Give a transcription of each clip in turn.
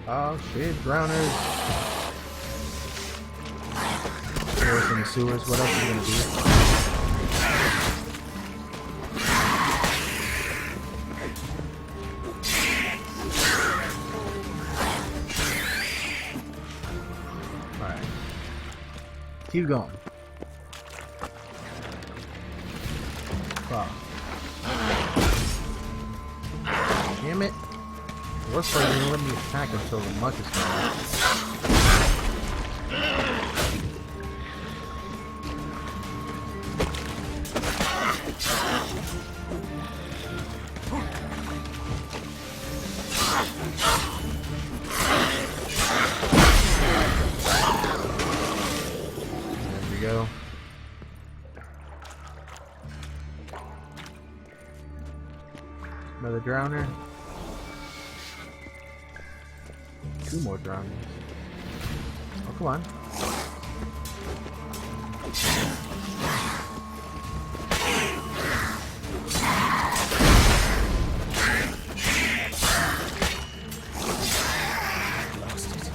Oh shit, drowners. Forest in the sewers. What else are you gonna do? Alright. Keep going. Wow. Damn it. Looks like they didn't let me attack until the muck is gone. There we go. Another drowner. Two more drownings. Oh, come on. Lost it.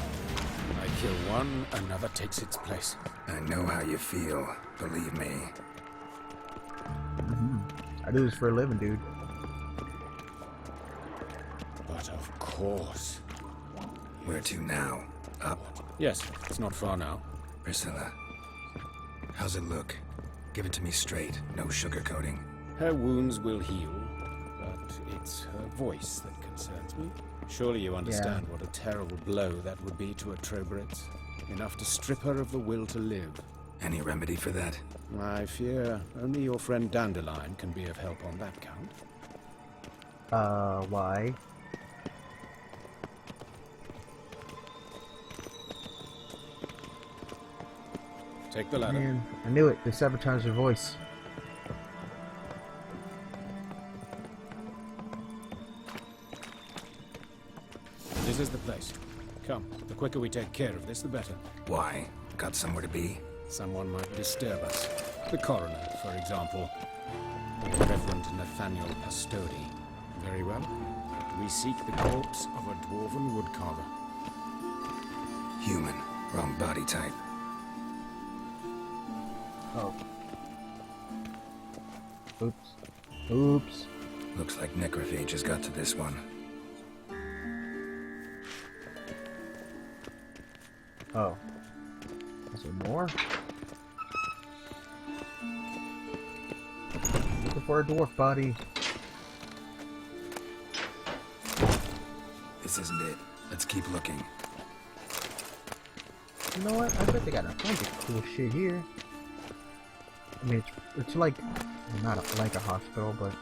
I kill one, another takes its place. I know how you feel, believe me. I do this for a living, dude. But of course. Where to now? Up? Yes, it's not far now. Priscilla. How's it look? Give it to me straight, no sugarcoating. Her wounds will heal, but it's her voice that concerns me. Surely you understand what a terrible blow that would be to a Trobritz. Enough to strip her of the will to live. Any remedy for that? I fear only your friend Dandelion can be of help on that count. Why? Take the ladder. Man, I knew it. They sabotaged her voice. This is the place. Come, the quicker we take care of this, the better. Why? Got somewhere to be? Someone might disturb us. The coroner, for example. Or Reverend Nathaniel Pastodi. Very well. We seek the corpse of a dwarven woodcarver. Human. Wrong body type. Oh. Oops. Oops. Looks like necrophages got to this one. Oh. Is there more? Looking for a dwarf body. This isn't it. Let's keep looking. You know what? I bet they got a bunch of cool shit here. I mean, it's like, not like a hospital, but...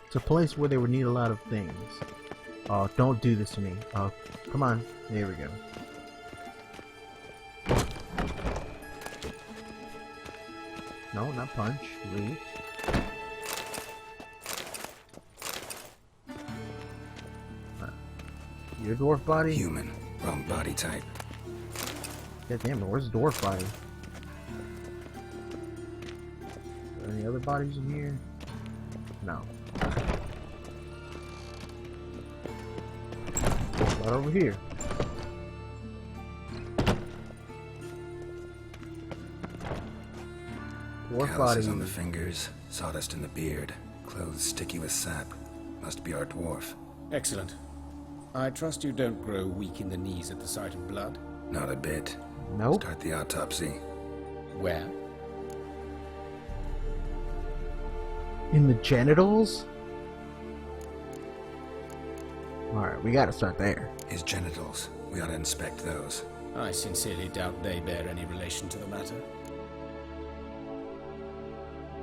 It's a place where they would need a lot of things. Oh, don't do this to me. Oh, come on. There we go. No, not punch. Loot. Your dwarf body? Human. Wrong body type. God damn it, where's the dwarf body? Are there any other bodies in here? No. Right over here. Dwarf body. Calluses on the fingers, sawdust in the beard, clothes sticky with sap. Must be our dwarf. Excellent. I trust you don't grow weak in the knees at the sight of blood. Not a bit. Nope. Start the autopsy. Where? In the genitals? Alright, we gotta start there. His genitals. We ought to inspect those. I sincerely doubt they bear any relation to the matter.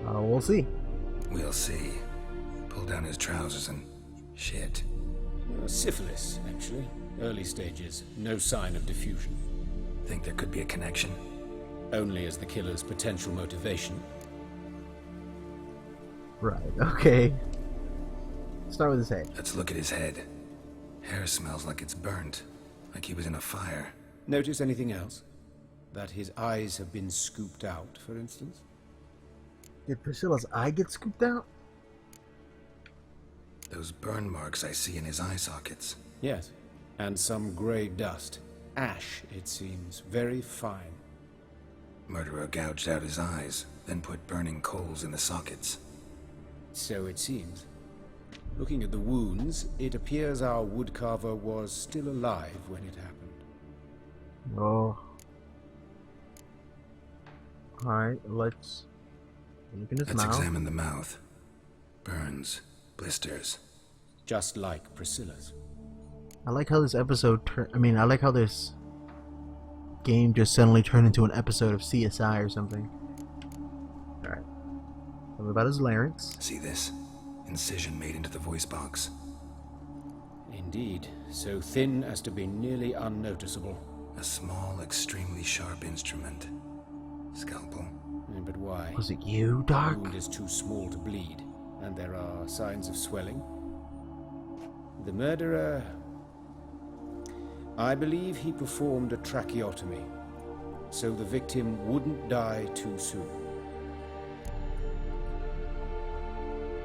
We'll see. We'll see. Pull down his trousers and... shit. Syphilis, actually. Early stages. No sign of diffusion. Think there could be a connection? Only as the killer's potential motivation. Right, okay. Start with his head. Let's look at his head. Hair smells like it's burnt. Like he was in a fire. Notice anything else? That his eyes have been scooped out, for instance? Did Priscilla's eye get scooped out? Those burn marks I see in his eye sockets. Yes, and some grey dust. Ash, it seems. Very fine. Murderer gouged out his eyes, then put burning coals in the sockets. So it seems. Looking at the wounds, it appears our woodcarver was still alive when it happened. Oh. Alright, let's look in his Let's mouth. examine the mouth. Burns, blisters. Just like Priscilla's. I like how this episode I like how this game just suddenly turned into an episode of CSI or something. Alright. What about his larynx? See this? Incision made into the voice box. Indeed, so thin as to be nearly unnoticeable. A small, extremely sharp instrument. Scalpel. But why? Was it you, The Doc? wound is too small to bleed, and there are signs of swelling. The murderer... I believe he performed a tracheotomy, so the victim wouldn't die too soon.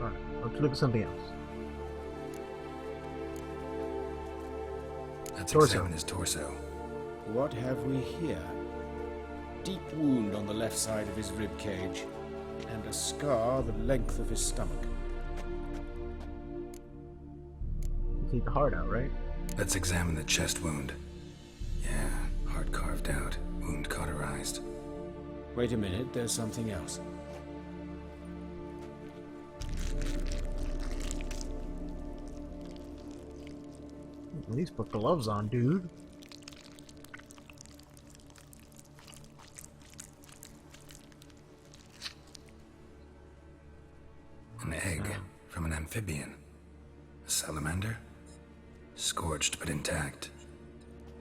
Alright, let's look at something else. Let's Torso. examine his torso. What have we here? Deep wound on the left side of his rib cage, and a scar the length of his stomach. Take the heart out, right? Let's examine the chest wound. Yeah, heart carved out, wound cauterized. Wait a minute, there's something else. At least put gloves on, dude. An egg from an amphibian. A salamander? Scorched but intact.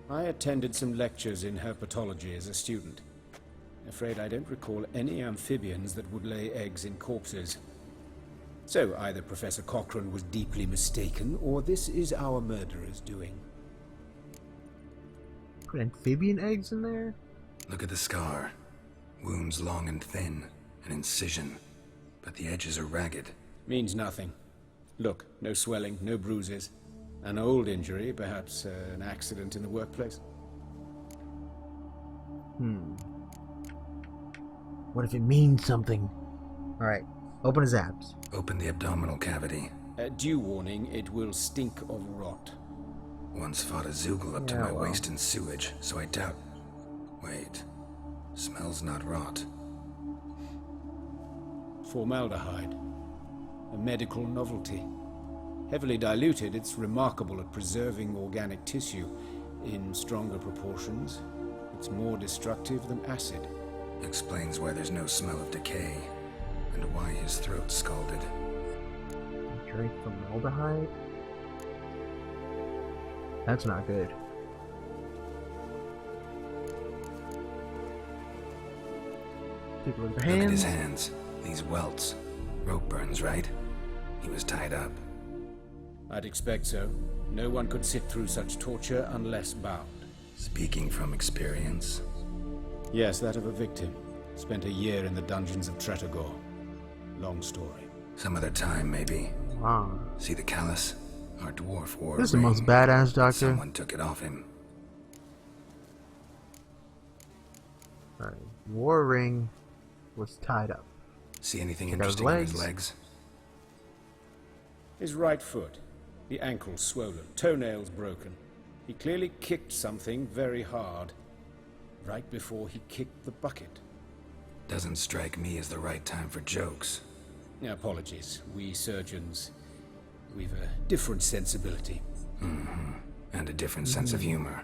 I attended some lectures in herpetology as a student. Afraid I don't recall any amphibians that would lay eggs in corpses. So either Professor Cochrane was deeply mistaken, or this is our murderer's doing. Put amphibian eggs in there? Look at the scar. Wounds long and thin. An incision. But the edges are ragged. Means nothing. Look, no swelling, no bruises. An old injury, perhaps an accident in the workplace. What if it means something? Alright, open his abs. Open the abdominal cavity. Due warning, it will stink of rot. Once fought a Zoogle up to Yeah, my well. waist in sewage, so I doubt... Wait. Smells not rot. Formaldehyde. A medical novelty. Heavily diluted, it's remarkable at preserving organic tissue. In stronger proportions, it's more destructive than acid. Explains why there's no smell of decay, and why his throat's scalded. Drink formaldehyde? That's not good. Take a look at the Look at his hands. hands. These welts. Rope burns, right? He was tied up. I'd expect so. No one could sit through such torture unless bound. Speaking from experience. Yes, that of a victim. Spent a year in the dungeons of Tretogor. Long story. Some other time, maybe. Wow. See the callus? Our dwarf wore This is a the most ring. badass doctor. Someone took it off him. Alright. War ring was tied up. See anything Check out his interesting on his legs. legs? His right foot. The ankle swollen. Toenails broken. He clearly kicked something very hard. Right before he kicked the bucket. Doesn't strike me as the right time for jokes. Apologies. We surgeons, we've a different sensibility. And a different sense of humor.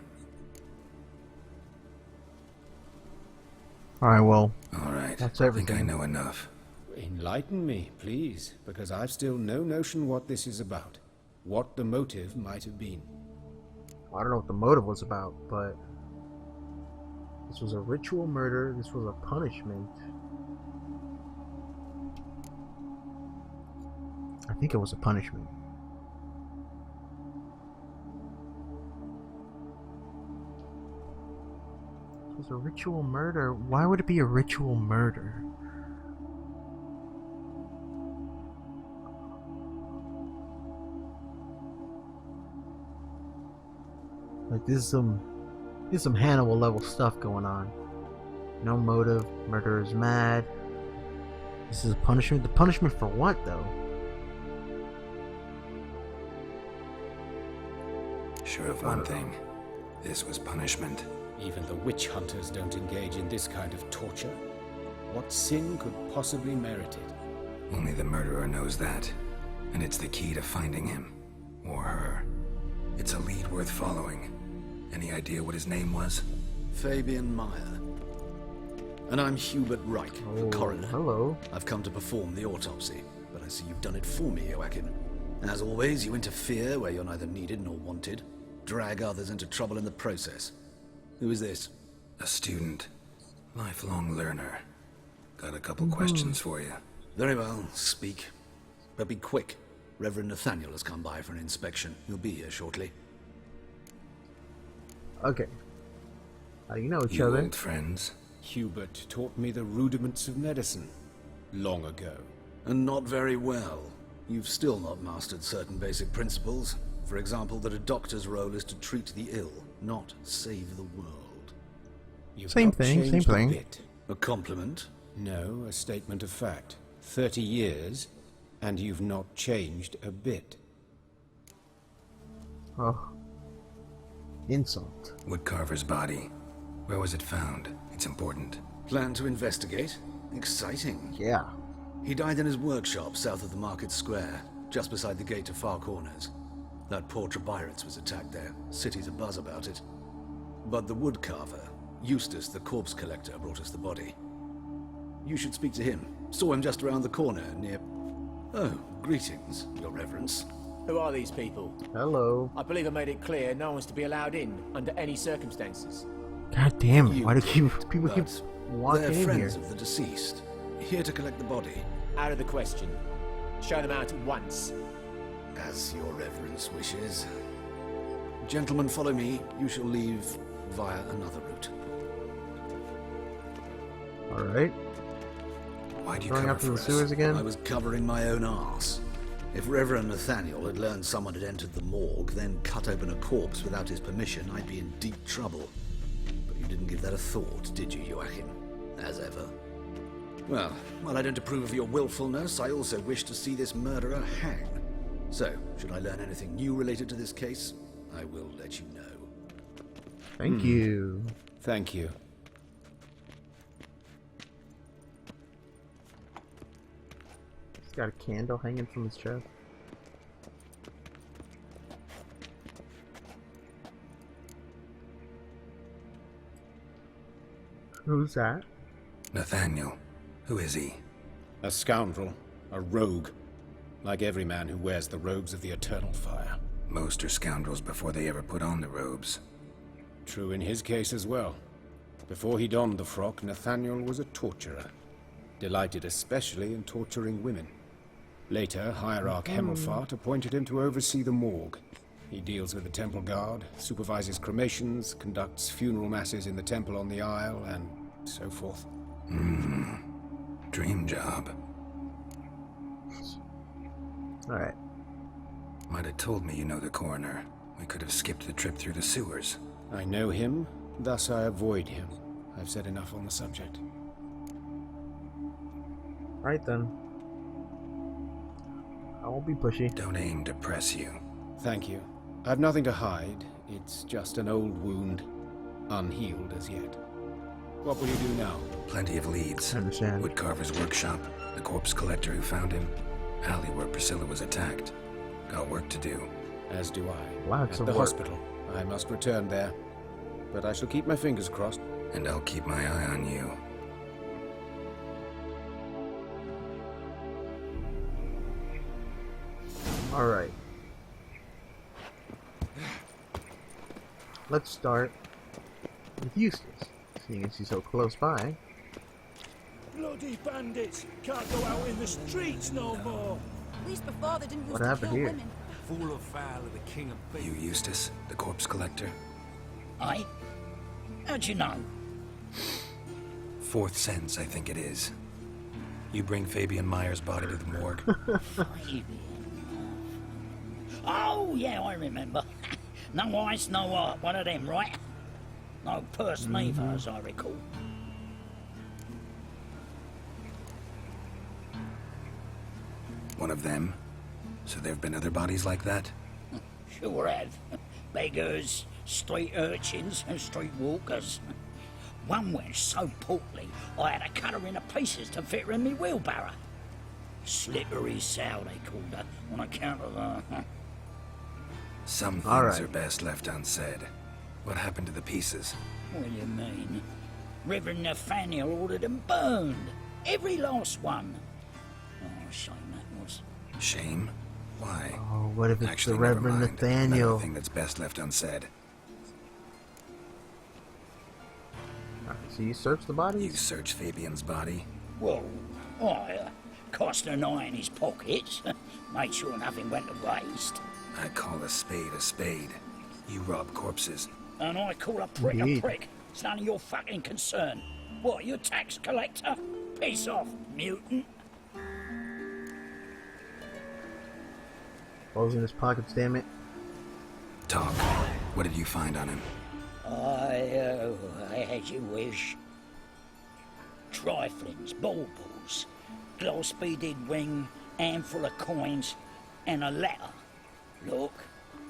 Alright, well, Alright, That's I think I everything. know enough. Enlighten me, please, because I've still no notion what this is about. What the motive might have been. I don't know what the motive was about, but this was a ritual murder. This was a punishment. I think it was a punishment. It was a ritual murder. Why would it be a ritual murder? Like this is some Hannibal level stuff going on. No motive, murderer is mad. This is a punishment. The punishment for what though? Sure of one thing. This was punishment. Even the witch hunters don't engage in this kind of torture. What sin could possibly merit it? Only the murderer knows that. And it's the key to finding him. Or her. It's a lead worth following. Any idea what his name was? Fabian Meyer. And I'm Hubert Reich, the coroner. Hello. I've come to perform the autopsy, but I see you've done it for me, Joachim. As always, you interfere where you're neither needed nor wanted. Drag others into trouble in the process. Who is this? A student. Lifelong learner. Got a couple questions for you. Very well, speak. But be quick. Reverend Nathaniel has come by for an inspection. He'll be here shortly. Okay. You know each You other. old friends? Hubert taught me the rudiments of medicine long ago. And not very well. You've still not mastered certain basic principles. For example, that a doctor's role is to treat the ill, not save the world. You've Same not thing, same changed a thing. bit. A compliment? No, a statement of fact. 30 years, and you've not changed a bit. Oh. Insult. Woodcarver's body. Where was it found? It's important. Plan to investigate? Exciting. Yeah. He died in his workshop south of the market square, just beside the gate to Far Corners. That poor Trebirates was attacked there. City's abuzz about it. But the woodcarver, Eustace the corpse collector, brought us the body. You should speak to him. Saw him just around the corner near... Oh, greetings, Your Reverence. Who are these people? Hello. I believe I made it clear no one's to be allowed in under any circumstances. God damn it! You, Why do people keep but walking they're in here? friends of the deceased. Here to collect the body. Out of the question. Show them out at once. As Your Reverence wishes. Gentlemen, follow me. You shall leave via another route. All right. Why do you Going cover after for the us? sewers again. I was covering my own arse. If Reverend Nathaniel had learned someone had entered the morgue, then cut open a corpse without his permission, I'd be in deep trouble. But you didn't give that a thought, did you, Joachim? As ever. Well, while I don't approve of your willfulness, I also wish to see this murderer hang. So, should I learn anything new related to this case, I will let you know. Thank you. Thank you. He's got a candle hanging from his chest. Who's that? Nathaniel. Who is he? A scoundrel, a rogue, like every man who wears the robes of the eternal fire. Most are scoundrels before they ever put on the robes. True in his case as well. Before he donned the frock, Nathaniel was a torturer, delighted especially in torturing women. Later, Hierarch Hemmelfart appointed him to oversee the morgue. He deals with the temple guard, supervises cremations, conducts funeral masses in the temple on the Isle, and so forth. Dream job. Alright. Might have told me you know the coroner. We could have skipped the trip through the sewers. I know him, thus I avoid him. I've said enough on the subject. Alright then. I won't be pushy. Don't aim to press you. Thank you. I've nothing to hide. It's just an old wound, unhealed as yet. What will you do now? Plenty of leads. I understand. Woodcarver's workshop, the corpse collector who found him, alley where Priscilla was attacked. Got work to do. As do I. Lots At of the work. hospital. I must return there. But I shall keep my fingers crossed. And I'll keep my eye on you. Alright. Let's start with Eustace, seeing as he's so close by. Bloody bandits! Can't go out in the streets no more! At least before they didn't used What to happened kill here? women. Full of foul of the king of beasts. You Eustace, the corpse collector? Aye? How'd you know? Fourth sense, I think it is. You bring Fabian Meyer's body to the morgue. Oh, yeah, I remember. No eyes, no heart. One of them, right? No purse neither, as I recall. One of them? So there have been other bodies like that? Sure have. Beggars, street urchins, and street walkers. One went so portly, I had to cut her into pieces to fit her in me wheelbarrow. Slippery sow, they called her, on account of her. Some things All right. are best left unsaid. What happened to the pieces? What do you mean? Reverend Nathaniel ordered them burned. Every last one. Oh, shame that was. Shame? Why? Oh, what if it's Actually, the never Reverend mind. Nathaniel? Another thing that's best left unsaid. Alright, so you searched the You bodies? search Fabian's body? Well, I cast an eye in his pockets. Made sure nothing went to waste. I call a spade a spade. You rob corpses. And I call a prick Indeed. a prick. It's none of your fucking concern. What, you tax collector? Piss off, mutant. What was in his pockets, damn it? Talk. What did you find on him? As you wish. Triflings, baubles, glass-beaded ring, handful of coins, and a letter. Look,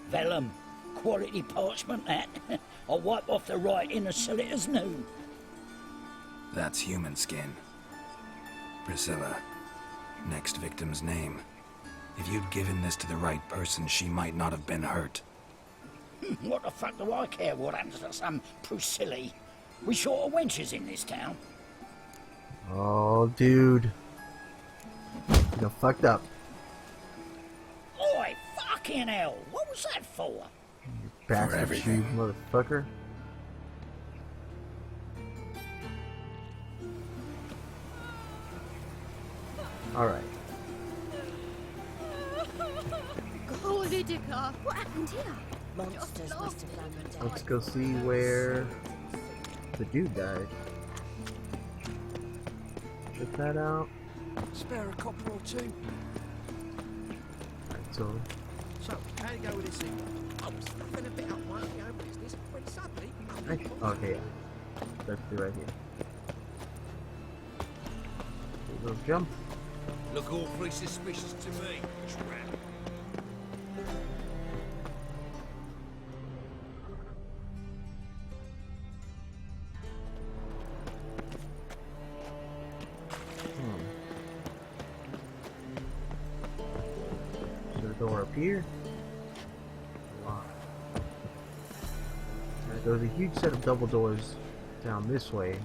vellum, quality parchment that. I'll wipe off the writing and sell it as new. That's human skin. Priscilla. Next victim's name. If you'd given this to the right person, she might not have been hurt. What the fuck do I care what happens to some Priscilla? We short of wenches in this town. Oh, dude. You done fucked up. Oi, fucking hell, what was that for? Bastard, you everything. motherfucker. Alright. Holy dicker, what happened here? Monsters must have done the Let's go see where the dude died. Check that out. Spare a copper or two. Alright, so So, how you go with this thing? I was flipping a bit up my own business when suddenly... okay, yeah. Let's do right here. Little jump. Look awfully suspicious to me, tramp. Is there a door up here? Wow. Alright, there's a huge set of double doors down this way.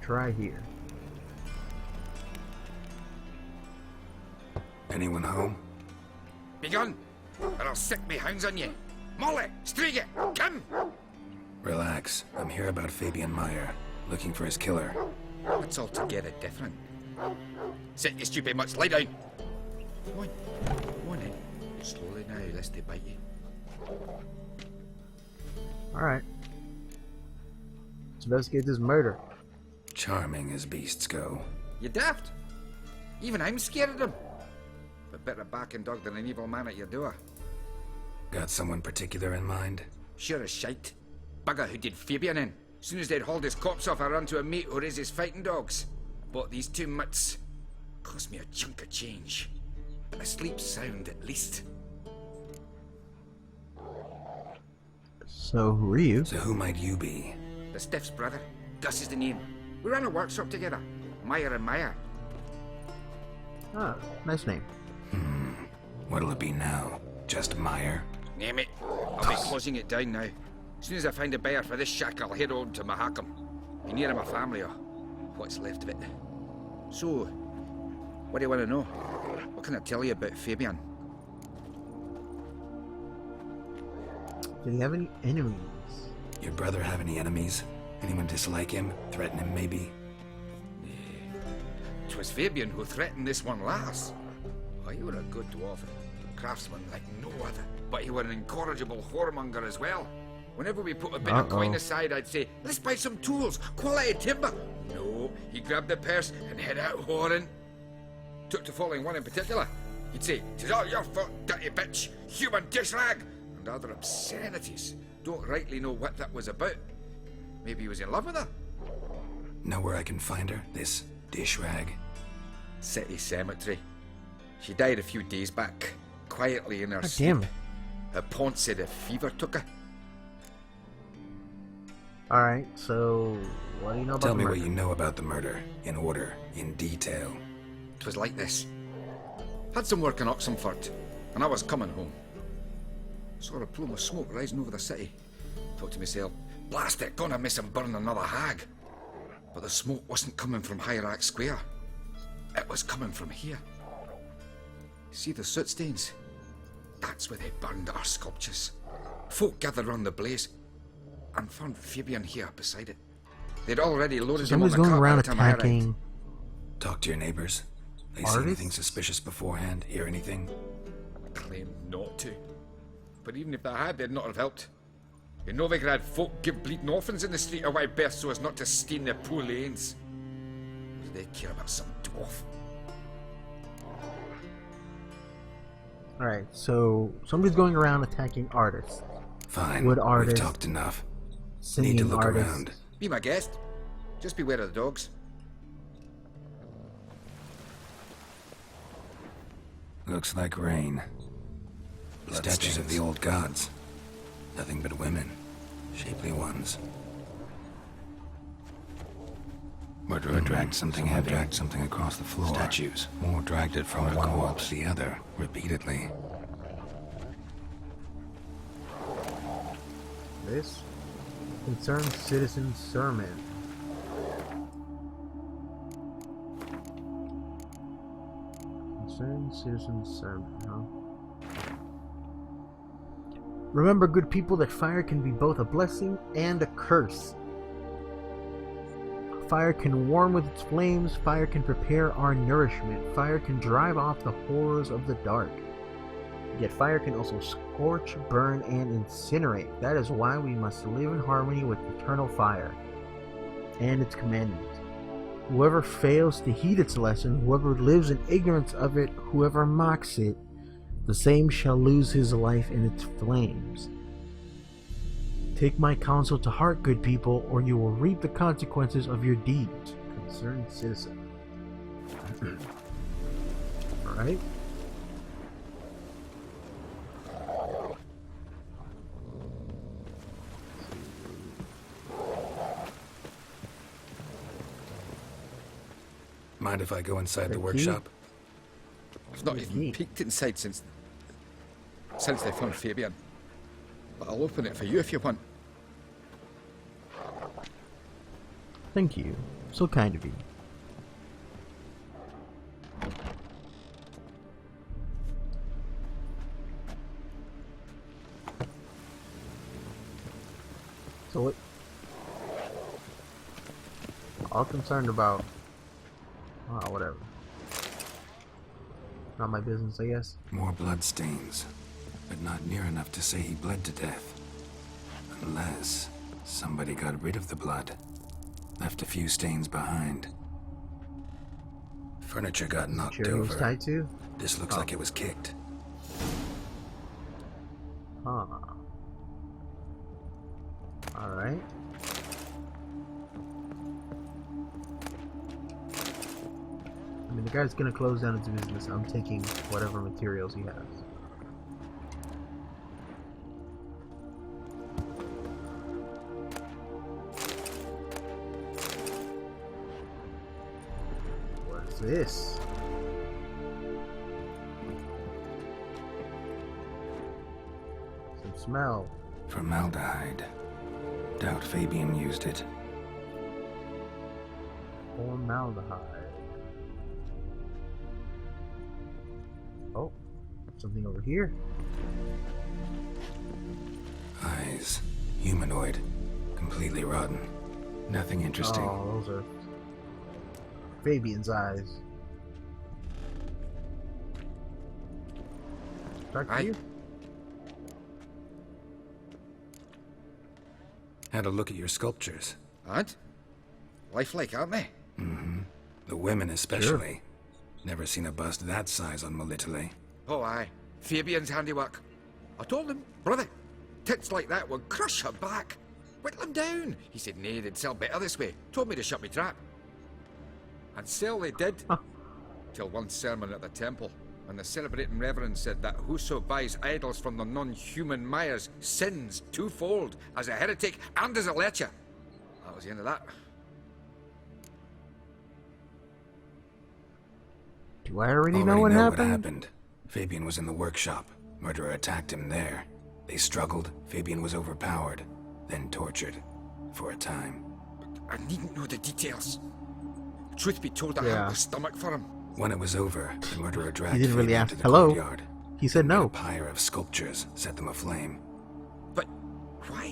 Try here. Anyone home? Begone, or I'll sick me hounds on you. Molly, Striga, come! Relax. I'm here about Fabian Meyer, looking for his killer. It's altogether different. Sit, you stupid much, lie down. Come on in. Slowly now, lest they bite you. Alright. Let's investigate this murder. Charming as beasts go. You daft? Even I'm scared of them. But better backing dog than an evil man at your door. Got someone particular in mind? Sure as shite. Bugger who did Fabian in. Soon as they'd hauled his corpse off, I ran to a mate who raised his fighting dogs. Bought these 2 mutts. Cost me a chunk of change. But I sleep sound at least. So, who are you? So who might you be? The Stiff's brother. Gus is the name. We ran a workshop together. Meyer and Meyer. Ah, nice name. What'll it be now? Just Meyer? Name it. I'll be closing it down now. As soon as I find a buyer for this shack, I'll head on to Mahakam. Be near my family, or what's left of it. So, what do you want to know? What can I tell you about Fabian? Did he have any enemies? Your brother have any enemies? Anyone dislike him? Threaten him, maybe? 'Twas Fabian who threatened this one last. Oh, he were a good dwarf, a craftsman like no other. But he were an incorrigible whoremonger as well. Whenever we put a bit of coin aside, I'd say, let's buy some tools, quality timber. No, he grabbed the purse and head out whoring. took to following one in particular. He'd say, "'Tis all your fault, dirty bitch, human dish rag," and other obscenities. Don't rightly know what that was about. Maybe he was in love with her? Know where I can find her, this dish rag? City cemetery. She died a few days back, quietly in her God sleep. damn it. Her pawn said a fever took her. Alright, so what do you know about Tell the me murder? what you know about the murder, in order, in detail. 'Twas like this. Had some work in Oxenford, and I was coming home. Saw a plume of smoke rising over the city. Thought to myself, blast it, gonna miss and burn another hag. But the smoke wasn't coming from Hierarch Square. It was coming from here. See the soot stains? That's where they burned our sculptures. Folk gathered round the blaze, and found Fabian here beside it. They'd already loaded him on Somebody's the going cart by around the time I arrived. attacking Talk to your neighbors. They see artists? anything suspicious beforehand? Hear anything? Claimed not to. But even if they had, they'd not have helped. In Novigrad, folk give bleating orphans in the street a wide berth so as not to stain their poor lanes. What do they care about some dwarf? Alright, so somebody's going around attacking artists. Fine, Wood we've artists, talked enough. singing Need to look artists. around. Be my guest. Just beware of the dogs. Looks like rain. Statues of the old gods. Nothing but women. Shapely ones. Murderer dragged something heavy. Dragged something across the floor. Statues. More dragged it from one wall to the other, repeatedly. This concerned citizen sermon. Concerned citizen sermon, huh? Remember, good people, that fire can be both a blessing and a curse. Fire can warm with its flames, fire can prepare our nourishment, fire can drive off the horrors of the dark. Yet fire can also scorch, burn, and incinerate. That is why we must live in harmony with eternal fire and its commandments. Whoever fails to heed its lesson, whoever lives in ignorance of it, whoever mocks it, the same shall lose his life in its flames. Take my counsel to heart, good people, or you will reap the consequences of your deeds. Concerned citizen. Alright. Mind if I go inside the Thank you. workshop? I've not even peeked inside since they found Fabian. But I'll open it for you if you want. Thank you. So kind of you. So what? All concerned about. Oh, whatever. Not my business, I guess. More blood stains, but not near enough to say he bled to death. Unless somebody got rid of the blood. Left a few stains behind. Furniture got knocked Sure he was over. tied to? This looks like it was kicked. Huh. Alright. I mean, the guy's gonna close down his business. I'm taking whatever materials he has. What's this? Some smell. Formaldehyde. Doubt Fabian used it. Formaldehyde. Oh, something over here. Eyes. Humanoid. Completely rotten. Nothing interesting. Oh, those are Fabian's eyes. Talk to Aye. you? Had a look at your sculptures. And? Lifelike, aren't they? The women especially. Never seen a bust that size on Melitele. Oh, aye. Fabian's handiwork. I told him, brother, tits like that would crush her back. Whittle him down. He said, nay, they'd sell better this way. Told me to shut me trap. And sell they did. Till one sermon at the temple, and the celebrating reverend said that whoso buys idols from the non-human Myers sins twofold, as a heretic and as a lecher. That was the end of that. Do I already know what happened? Fabian was in the workshop. Murderer attacked him there. They struggled. Fabian was overpowered, then tortured for a time. I needn't know the details. Truth be told, I Yeah. had no stomach for him. When it was over, the murderer dragged He didn't really Fabian ask to the hello. courtyard. He said no. A pyre of sculptures set them aflame. But why?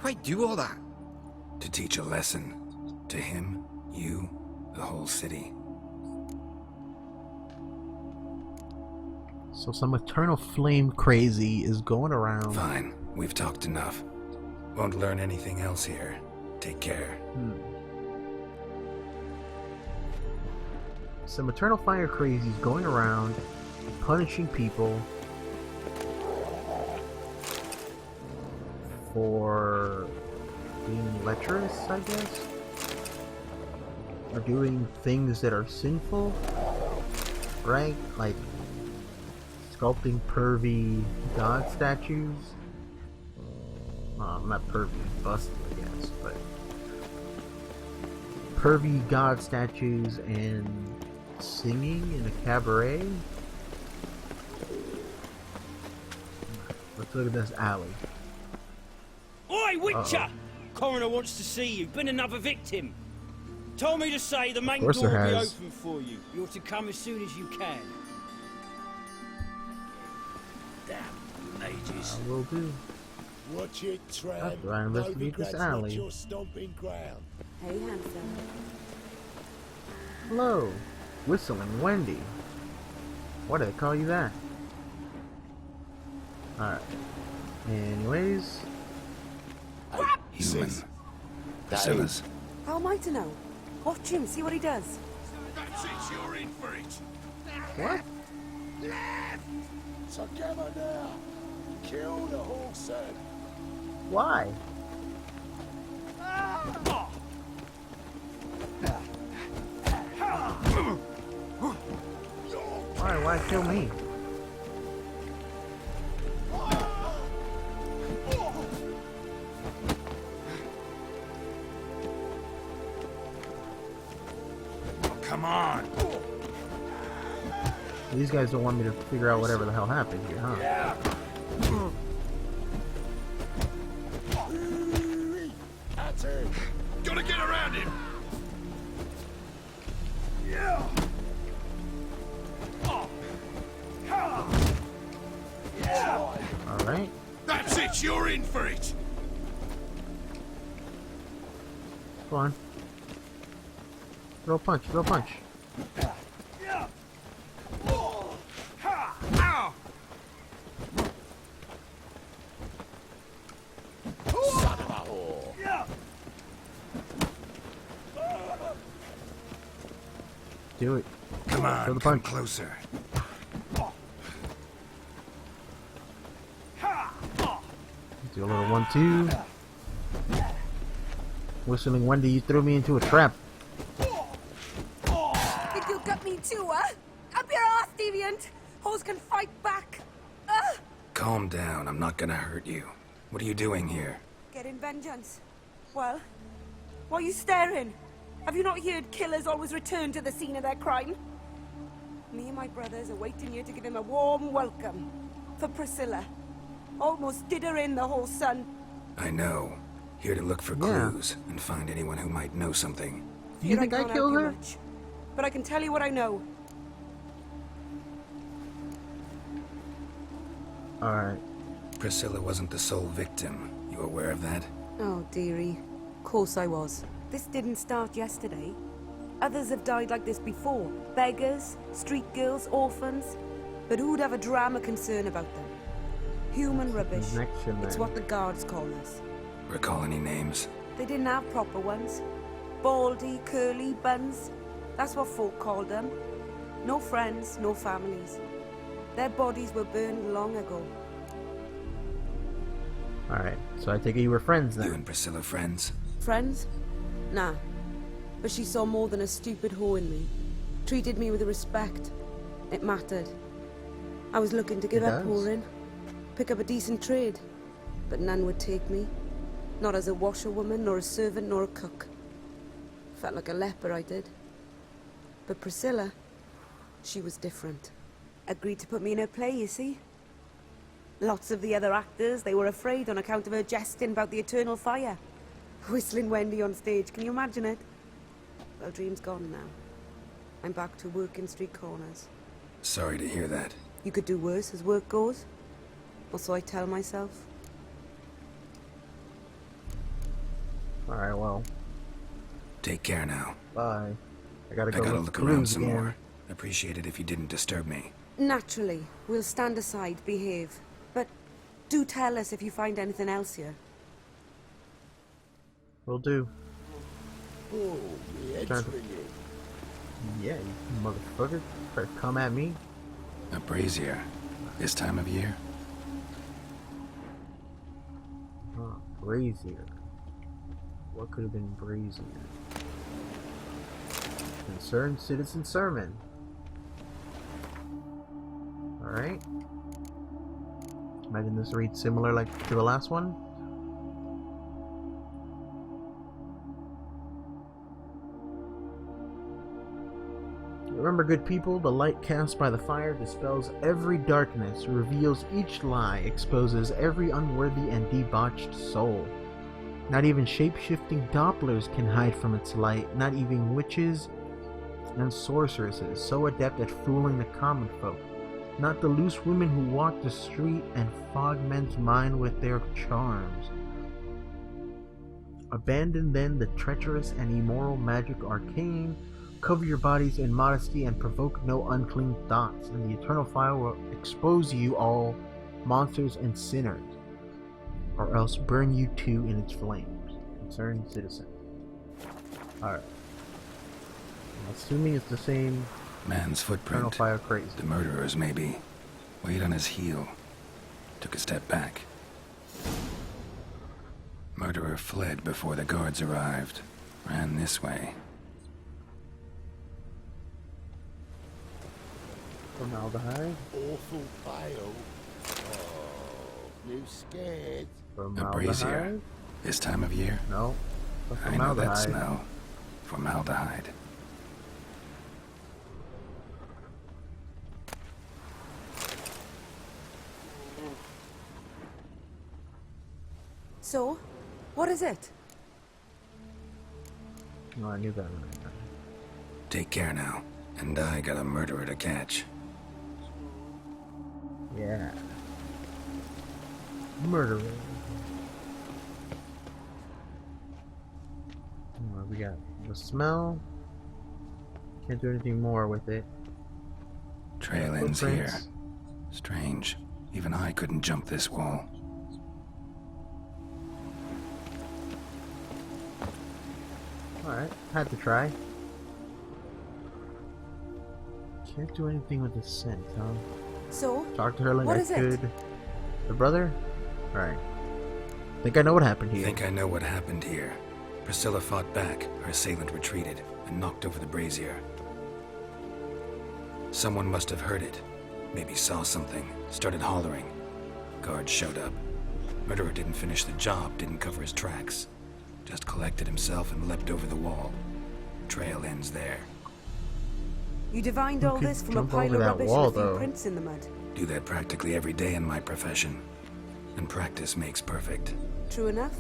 Why do all that? To teach a lesson. To him, you, the whole city. So some eternal flame crazy is going around. Fine, we've talked enough. Won't learn anything else here. Take care. Some eternal fire crazies going around, punishing people for being lecherous, I guess, or doing things that are sinful, right? Like sculpting pervy god statues. Not pervy, busted, I guess, but pervy god statues and singing in a cabaret. Let's look at this alley. Oi, Witcher! Coroner wants to see you. Been another victim. Told me to say the main door will be open for you. You're to come as soon as you can. Damn mages. I will do. Watch it, Tram. After I investigate this alley. Your stomping ground. Hey, handsome. Hello, Whistling Wendy. Why do they call you that? Alright. Anyways. Human. Priscilla's. How am I to know? Watch him, see what he does. That's it, you're in for it. What? Left! So come on now. Kill the horse, son. Why? Why kill me? Come on. These guys don't want me to figure out whatever the hell happened here, huh? Yeah. That's it. Gotta get around him. Yeah. Alright. That's it, you're in for it. Come on. Throw a punch, throw a punch. Son of a whore. Do it. Come on, Throw the come punch. closer. Do a little 1-2. Whistling Wendy, you threw me into a trap. Think you'll gut me too, huh? Up your ass, deviant! Hoes can fight back! Calm down, I'm not gonna hurt you. What are you doing here? Getting vengeance. Well, why are you staring? Have you not heard killers always return to the scene of their crime? Me and my brothers are waiting here to give him a warm welcome. For Priscilla. Almost did her in, the whole son. I know. Here to look for Yeah. clues and find anyone who might know something. Do you Fear think I can't killed help you her? much, but I can tell you what I know. Alright. Priscilla wasn't the sole victim. You aware of that? Oh, dearie. Course I was. This didn't start yesterday. Others have died like this before. Beggars, street girls, orphans. But who'd have a drama concern about them? Human rubbish. Connection, It's then. what the guards call us. Recall any names? They didn't have proper ones. Baldy, curly, buns. That's what folk called them. No friends, no families. Their bodies were burned long ago. Alright, so I take it you were friends then. You and Priscilla friends? Friends? Nah. But she saw more than a stupid whore in me. Treated me with respect. It mattered. I was looking to give up whoring. Pick up a decent trade. But none would take me. Not as a washerwoman, nor a servant, nor a cook. Felt like a leper, I did. But Priscilla, she was different. Agreed to put me in her play, you see. Lots of the other actors, they were afraid on account of her jesting about the eternal fire. Whistling Wendy on stage, can you imagine it? Well, dream's gone now. I'm back to working street corners. Sorry to hear that. You could do worse as work goes. Or so I tell myself. Alright, well. Take care now. Bye. I gotta look around some more. Appreciate it if you didn't disturb me. Naturally. We'll stand aside, behave. But do tell us if you find anything else here. Will do. Oh, yeah, Yeah, you motherfucker. Try to come at me. A brazier. This time of year? Oh, brazier. What could have been brazier? Concerned citizen sermon. Alright. Imagine this reads similar like to the last one. Remember, good people, the light cast by the fire dispels every darkness, reveals each lie, exposes every unworthy and debauched soul. Not even shape-shifting Dopplers can hide from its light, not even witches and sorceresses, so adept at fooling the common folk. Not the loose women who walk the street and fog men's mind with their charms. Abandon then the treacherous and immoral magic arcane. Cover your bodies in modesty and provoke no unclean thoughts, and the eternal fire will expose you all, monsters and sinners, or else burn you too in its flames. Concerned citizen. Alright. I'm assuming it's the same man's footprint. eternal fire crazy. The murderer's maybe. Weight on his heel. Took a step back. Murderer fled before the guards arrived. Ran this way. Formaldehyde. Awful pale. Oh, you scared? A brazier. This time of year? No. I know that smell. Formaldehyde. So, what is it? No, I knew that. Take care now. And I got a murderer to catch. Yeah. Murderer. We got the smell. Can't do anything more with it. Trail ends here. Strange. Even I couldn't jump this wall. Alright, had to try. Can't do anything with the scent, huh? So, talk to her like what I is could. it? The brother? Alright. Think I know what happened here. Think I know what happened here. Priscilla fought back, her assailant retreated, and knocked over the brazier. Someone must have heard it. Maybe saw something, started hollering. Guards showed up. Murderer didn't finish the job, didn't cover his tracks. Just collected himself and leapt over the wall. Trail ends there. You divined all this from a pile of rubbish and a few prints in the mud. Do that practically every day in my profession. And practice makes perfect. True enough.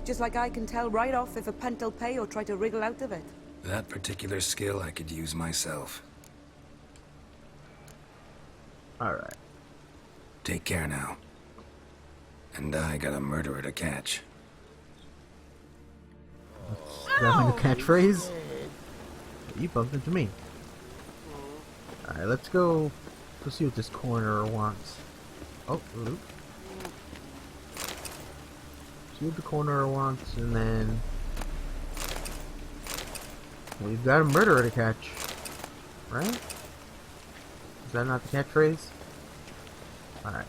Just like I can tell right off if a punt will pay or try to wriggle out of it. That particular skill I could use myself. Alright. Take care now. And I got a murderer to catch. Is that my new catchphrase? You bumped into me. Alright, let's go. Let's see what this corner wants. Oh, loop. See what the corner wants, and then we've got a murderer to catch, right? Is that not the catchphrase? Alright.